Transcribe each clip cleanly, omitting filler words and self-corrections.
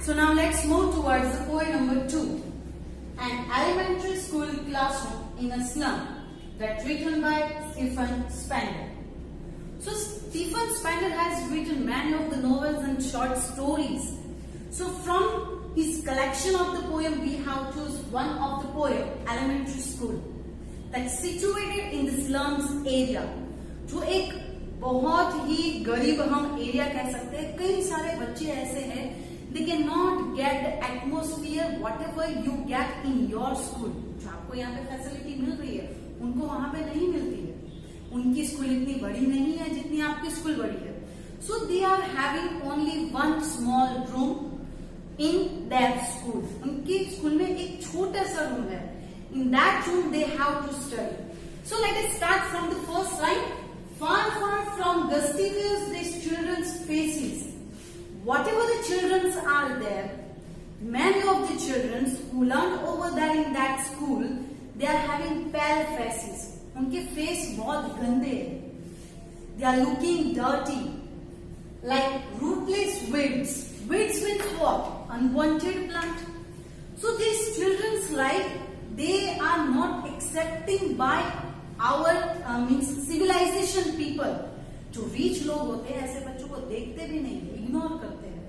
So now let's move towards the poem number 2. An elementary school classroom in a slum, that written by Stephen Spender. So Stephen Spender has written many of the novels and short stories. So from his collection of the poem, we have chosen one of the poem, Elementary School, that's situated in the slums area. जो एक बहुत ही गरीब हम area कह सकते हैं. कई सारे बच्चे ऐसे हैं, they cannot get the atmosphere whatever you get in your school. जो आपको यहाँ पे फैसिलिटी मिल रही है, उनको वहां पे नहीं मिलती है. उनकी स्कूल इतनी बड़ी नहीं है जितनी आपकी स्कूल बड़ी है. So they are having only one small room in their school. उनकी स्कूल में एक छोटा सा रूम है. In that room they have to study. So let us start from the first line. Far, far from dusty views these children's faces. Whatever the children are there, many of the children who learned over there in that school, they are having pale faces. उनके face बहुत गंदे हैं. They are looking dirty, like rootless weeds. Weeds means what? Unwanted plant. So these children's life, they are not accepting by our means civilization people. जो rich लोग होते हैं ऐसे बच्चों को देखते भी नहीं, इग्नोर करते हैं.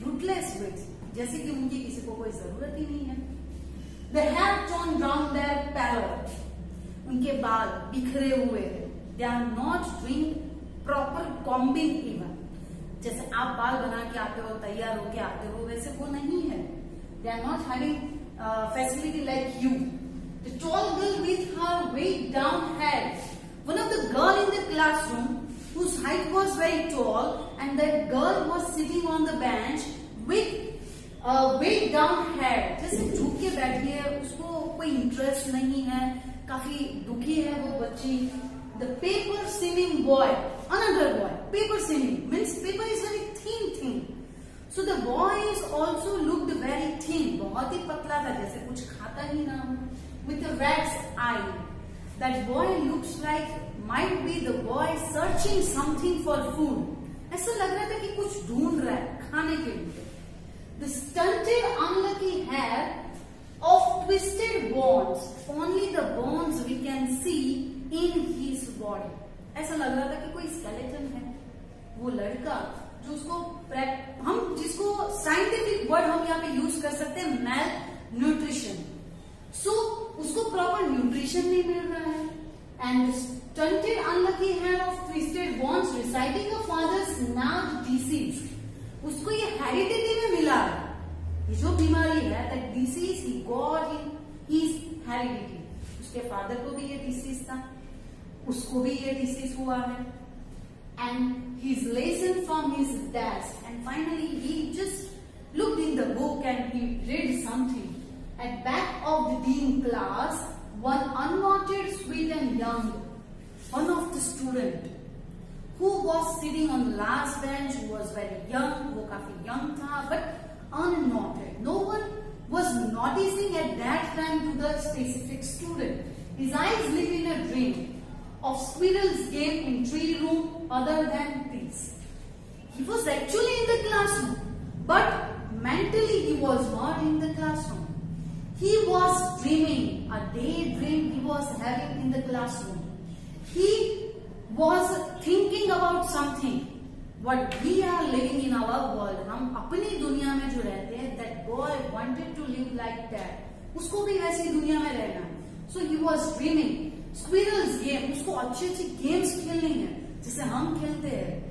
रूटलेस weeds, जैसे कि उनकी किसी को कोई जरूरत ही नहीं है. They have torn down their pallor. उनके बाल बिखरे हुए हैं. They are not doing proper combing even. जैसे आप बाल बना के आते हो, तैयार होके आते हो, वैसे वो नहीं है. They are not having facility like you. The tall girl with her weighed down head. One of the girl in the classroom whose height was very tall, and that girl was sitting on the bench with weighed down head. जैसे झुक के बैठी है, उसको कोई interest नहीं है, काफी दुखी है वो बच्ची. The paper seeming boy, another boy. Paper seeming means paper is very thin thing. So the boy is also looked very thin. बहुत ही पतला था, जैसे कुछ खाता ही ना हो. With a rat's eye. That boy looks like might be the boy searching something for food. ऐसा लग रहा था कि कुछ ढूंढ रहा है खाने के लिए. The stunted, unlucky hair of twisted bones. Only the bones we can see in his body. ऐसा लग रहा था कि कोई skeleton है. वो लड़का जो उसको हम जिसको साइंटिफिक वर्ड हम यहाँ पे यूज कर सकते हैं, मेल न्यूट्रिशन. सो उसको प्रॉपर न्यूट्रिशन नहीं मिल रहा है. And stunted unlucky hair of twisted bones reciting a father's nerve disease. उसको ये हेरिडिटी में मिला है. ये जो बीमारी है, that disease he got in his heredity. उसके फादर को भी ये डिसीज था, उसको भी ये डिसीज हुआ है. And his lesson from his desk. And finally he just looked in the book and he read something. At back of the dean class, one unwanted, sweet and young, one of the student who was sitting on the last bench, who was very young, वो काफी young था, but unnoted. No one was noticing at that time to the specific student. His eyes lived in a dream of squirrels game in tree room other than peace. He was actually in the classroom, but mentally he was not in the classroom. He was dreaming, a daydream he was having in the classroom. He was thinking about something. What we are living in our world, हम अपनी दुनिया में जो रहते हैं, that boy wanted to live like that. उसको भी वैसी दुनिया में रहना है. So he was dreaming. Squirrels game, उसको अच्छी अच्छी गेम्स खेलनी है जिसे हम खेलते हैं.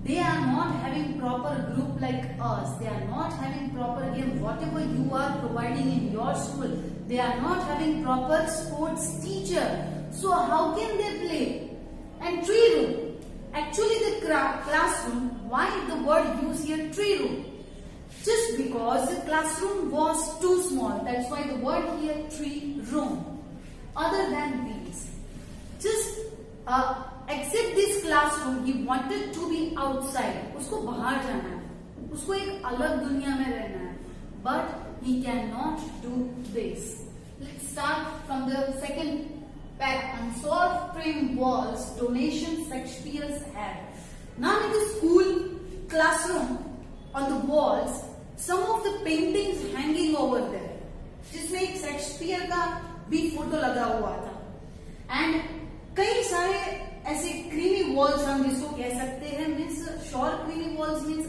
They are not having proper group like us. They are not having proper game. Whatever you are providing in your school, they are not having proper sports teacher. So how can they play? And tree room. Actually the classroom, why the word used here tree room? Just because the classroom was too small. That's why the word here tree room. Other than these. Just except this classroom, he wanted to be outside. उसको बाहर जाना है, उसको एक अलग दुनिया में रहना है. But he cannot do this. Let's start from the second pack. On soft trim walls, donation Shakespeare's had. Now in the school classroom, on the walls, some of the paintings hanging over there, जिसमें एक Shakespeare का भी photo लगा हुआ था। And कई सारे ऐसे क्रीमी वॉल्स हम जिसको कह सकते हैं, means sure creamy walls means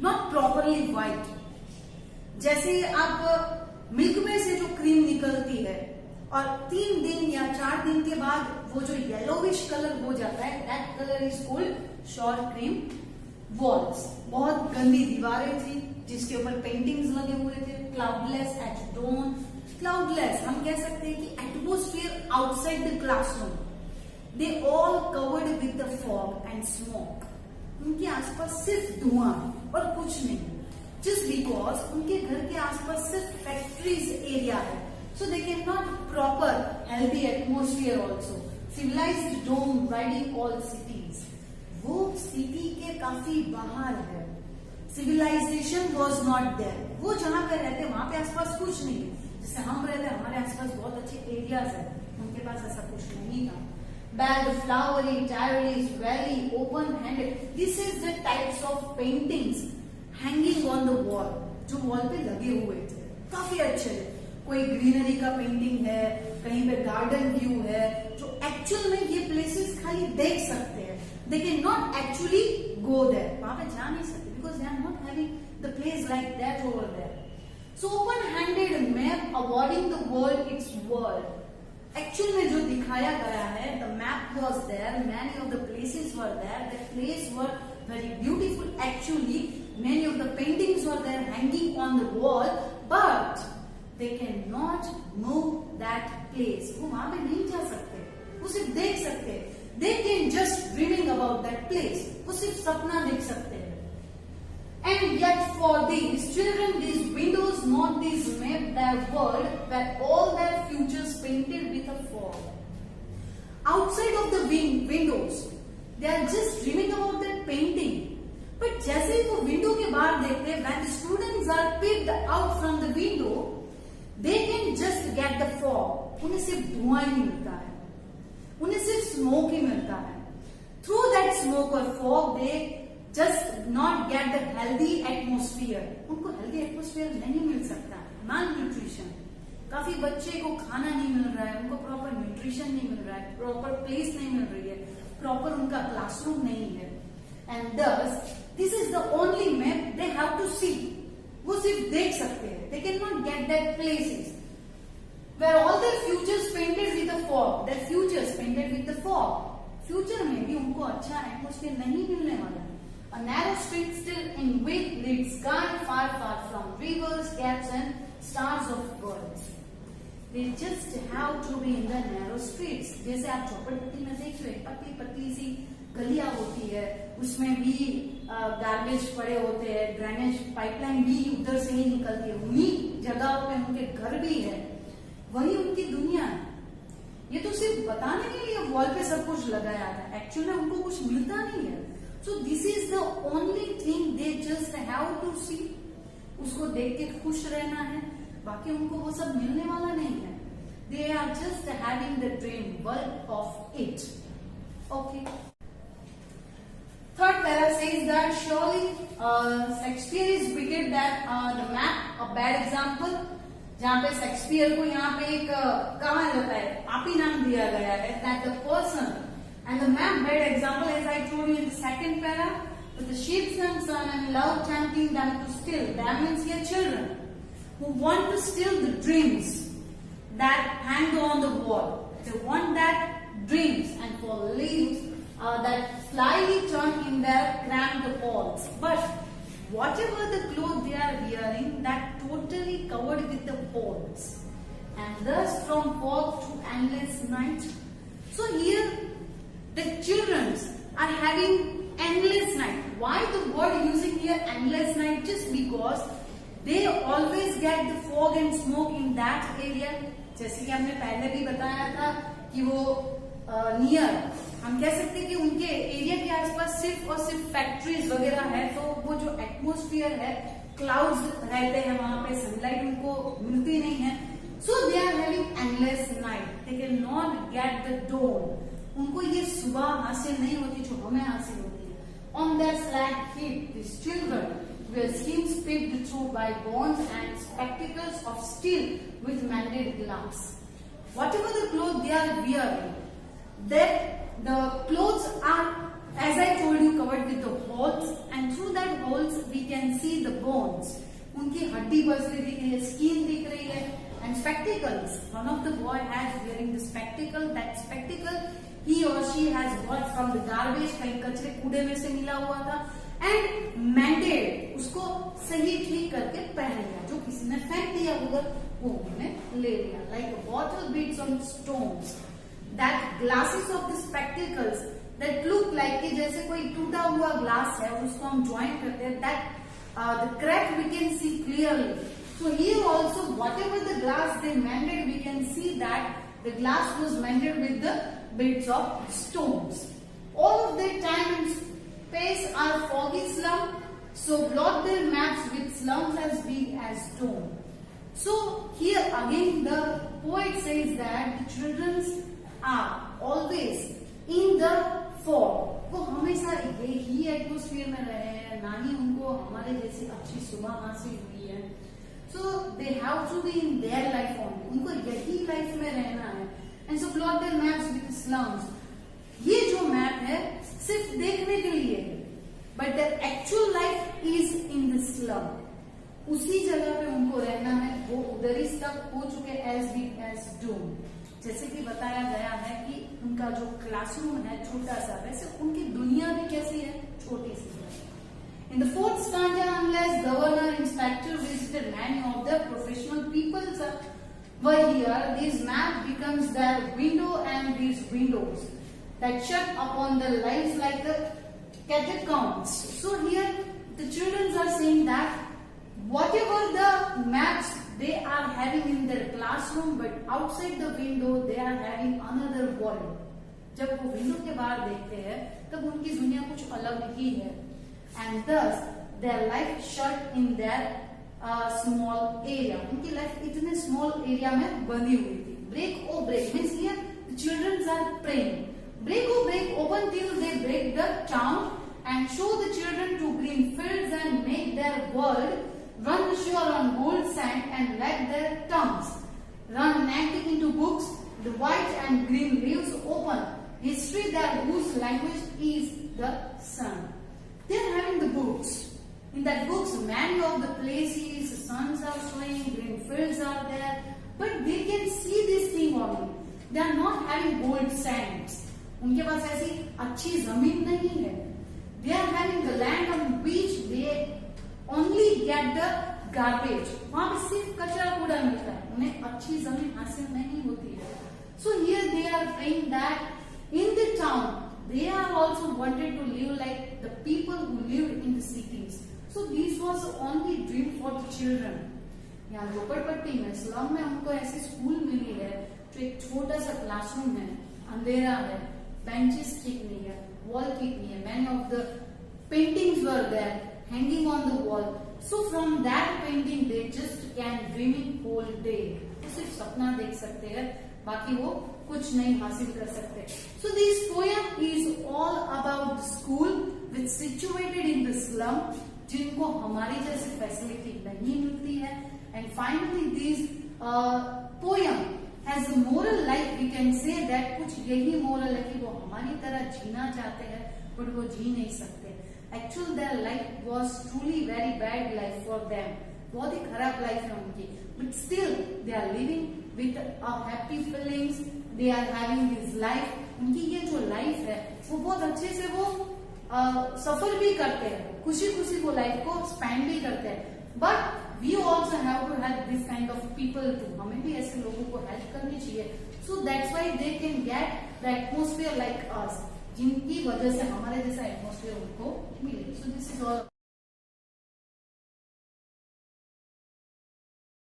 not properly white. जैसे आप मिल्क में से जो क्रीम निकलती है और 3 दिन या 4 दिन के बाद वो जो येलोविश कलर हो जाता है, that colour is called sure cream walls. बहुत गंदी दीवारें थी जिसके ऊपर पेंटिंग्स लगे हुए थे। क्लाउडलेस एट डॉन, क्लाउडलेस हम कह सकते हैं कि atmosphere outside the classroom, they all covered with the fog and smoke. उनके आसपास सिर्फ धुआं और कुछ नहीं, जस्ट बिकॉज उनके घर के आसपास सिर्फ फैक्ट्रीज एरिया है, so they can not proper healthy atmosphere also. Civilized dome riding all cities, वो सिटी के काफी बाहर है। सिविलाइजेशन वॉज नॉट देयर, वो जहां पे रहते वहां पे आसपास कुछ नहीं है। जैसे हम रहते हैं, हमारे आसपास बहुत अच्छे एरियाज है, उनके पास ऐसा कुछ नहीं था। Bad, flowery, terrace, valley, open-handed. This is the types of paintings hanging on the wall, जो वॉल पे लगे हुए थे, काफी अच्छे थे। कोई ग्रीनरी का पेंटिंग है, कहीं पे गार्डन व्यू है, जो एक्चुअल में ये प्लेसेस खाली देख सकते हैं। They cannot actually go there, वहां पे जा नहीं सकते because they are not having the place like that over there. So open-handed map awarding the world its world. Actual में जो दिखाया गया है, the map was there, many of the places were there, the places were very beautiful. Actually, many of the paintings were there hanging on the wall, but they cannot know that place. वो वहां पे नहीं जा सकते, वो सिर्फ देख सकते हैं। They can just dreaming about that place. वो सिर्फ सपना देख सकते हैं। And yet for these children, these windows, not these map their world, where all their futures painted with a fog. Outside of the windows, they are just dreaming about that painting. But जैसे ही वो window के बाहर देखते हैं, when the students are peeped out from the window, they can just get the fog. उन्हें सिर्फ धुआं ही मिलता है, उन्हें सिर्फ स्मोक ही मिलता है। Through that smoke or fog, they just not get the healthy atmosphere. उनको healthy atmosphere नहीं मिल सकता। Malnutrition, काफी बच्चे को खाना नहीं मिल रहा है, उनको प्रॉपर न्यूट्रिशन नहीं मिल रहा है, प्रॉपर प्लेस नहीं मिल रही है, प्रॉपर उनका क्लासरूम नहीं है। And thus, this is the only map they have to see. वो सिर्फ देख सकते हैं, they cannot get that places where all their futures painted with the fog. Their futures painted with the fog. Future में भी उनको अच्छा atmosphere नहीं मिलने वाला है। A narrow street still in which leads sky far, far from rivers, caps and stars of worlds. They just have to be in the narrow streets. जैसे आप झोपड़पट्टी में देख रहे, पतली पतली सी गलियां होती है, उसमें भी गार्बेज पड़े होते हैं, ड्रेनेज पाइपलाइन भी उधर से ही निकलती है, उन्हीं जगहों पे उनके घर भी है, वही उनकी दुनिया है। ये तो सिर्फ बताने के लिए वॉल पे सब कुछ लगाया था, एक्चुअली में उनको कुछ मिलता नहीं है। So this is the only thing they just have to see. उसको देख के खुश रहना है, बाकी उनको वो सब मिलने वाला नहीं है। They are just having the dream world of it. Okay, third para says that surely Shakespeare is wicked that the map, a bad example, जहां पे शेक्सपियर को यहाँ पे एक कहा जाता है, पापी नाम दिया गया है, that the person and the map bad example, as I told you in the second para, with the sheep and son and love tempting them to steal. That means here children who want to steal the dreams that hang on the wall. They want that dreams and for leaves that slyly turn in their cramped walls. But whatever the clothes they are wearing, that totally covered with the holes, and thus from fog to endless night. So here the children are having endless night. Why the word using here endless night? Just because they always get the fog and smoke in that area. जैसे कि हमने पहले भी बताया था कि वो near, हम कह सकते हैं कि उनके एरिया के आसपास सिर्फ और सिर्फ फैक्ट्रीज वगैरह है, तो वो जो एटमोस्फियर है, क्लाउड्स रहते हैं वहां पे, सनलाइट उनको मिलती नहीं है। So they are having endless night, they can not get the dawn. उनको ये सुबह हासिल नहीं होती जो हमें हासिल होती है। On their slack feet this children were schemes paved through by bonds and spectacles of steel with mended glass. Whatever the clothes they are wearing, that the clothes are, as I told you, covered with the holes, and through that holes we can see the bones. उनकी हड्डी बजरी दिख रही है, skin दिख रही है, and spectacles. One of the boy has wearing the spectacle. That spectacle he or she has got from the garbage, कहीं कचरे कूड़े में से मिला हुआ था, and mended, उसको सही ठीक करके पहन लिया. जो किसी ने फेंक दिया उधर, वो उन्होंने ले लिया. Like water beads on stones. That glasses of the spectacles that look like कि जैसे कोई टूटा हुआ ग्लास है, उसको हम ज्वाइन करते हैं. That the crack we can see clearly. So here also, whatever the glass they mended, we can see that the glass was mended with the bits of stones. All of their time and space are foggy slum, so blot their maps with slums as big as dome. So here again the poet says that the children are always in the fog. वो हमेशा यही atmosphere में रहे हैं, ना ही उनको हमारे जैसी अच्छी सुबह हासिल हुई है. So they have to be in their life only. उनको यही लाइफ में रहना है. And so plot their maps with slums. ये जो मैप है सिर्फ देखने के लिए है, but their actual life is in the slum. उसी जगह पे उनको रहना है. वो उधर ही तक हो चुके as big as dome. जैसे कि बताया गया है कि उनका जो क्लासरूम है छोटा सा, वैसे उनकी दुनिया भी कैसी है, छोटी सी है. In the fourth stanza, unless governor, inspector visited, many of the professional people were here. This map becomes their window, and these windows that shut upon their lives like the catacombs. So here the children are saying that whatever the maps they are having in their classroom, but outside the window they are having another world. जब वो window के बाहर देखते हैं तब उनकी दुनिया कुछ अलग ही है. And thus their life shut in their small area. उनकी लाइफ इतने small area में बंधी हुई थी. Break oh break means here the children are praying. Break oh break open till they break the town and show the children to green fields and make their world run sure on gold sand and let their tongues run naked into books. The white and green leaves open history that whose language is the sun. They are having the books. In that books, many of the places, suns are showing, green fields are there, but they can see this thing only. They are not having gold sands. उनके पास ऐसी अच्छी जमीन नहीं है. They are having the land on which they only get the garbage. वहाँ पे सिर्फ कचरा कूड़ा मिलता है. उन्हें अच्छी जमीन हासिल नहीं होती है. So here they are praying that in the town they are also wanted to live like the people who lived in the cities. So this was the only dream for the children. यहाँ झोपड़पट्टी में slum में उनको ऐसी school मिली है जो एक छोटा सा क्लासरूम है, अंधेरा है, बेंचेस ठीक नहीं है, वॉल ठीक नहीं है. Many of the paintings were there hanging on the wall. So from that painting they just can dreaming whole day. तो सिर्फ सपना देख सकते हैं, बाकी वो कुछ नहीं हासिल कर सकते. So this poem is all about the school which situated in the slum, जिनको हमारी जैसी फैसिलिटी नहीं मिलती है. And finally this poem has a moral, like we can say that कुछ यही moral है कि वो हमारी तरह जीना चाहते हैं but वो जी नहीं सकते. Actually their life was truly very bad life for them. बहुत ही खराब लाइफ है उनकी, but still they are living with a happy feelings. They are having this life. उनकी ये जो लाइफ है वो बहुत अच्छे से वो सफर भी करते हैं, खुशी खुशी वो लाइफ को स्पेंड भी करते हैं. But we also have to help this kind of people too. हमें भी ऐसे लोगों को हेल्प करनी चाहिए. So that's why they can get the atmosphere like us, जिनकी वजह से हमारे जैसा एटमोस्फियर उनको मिले. So this is all.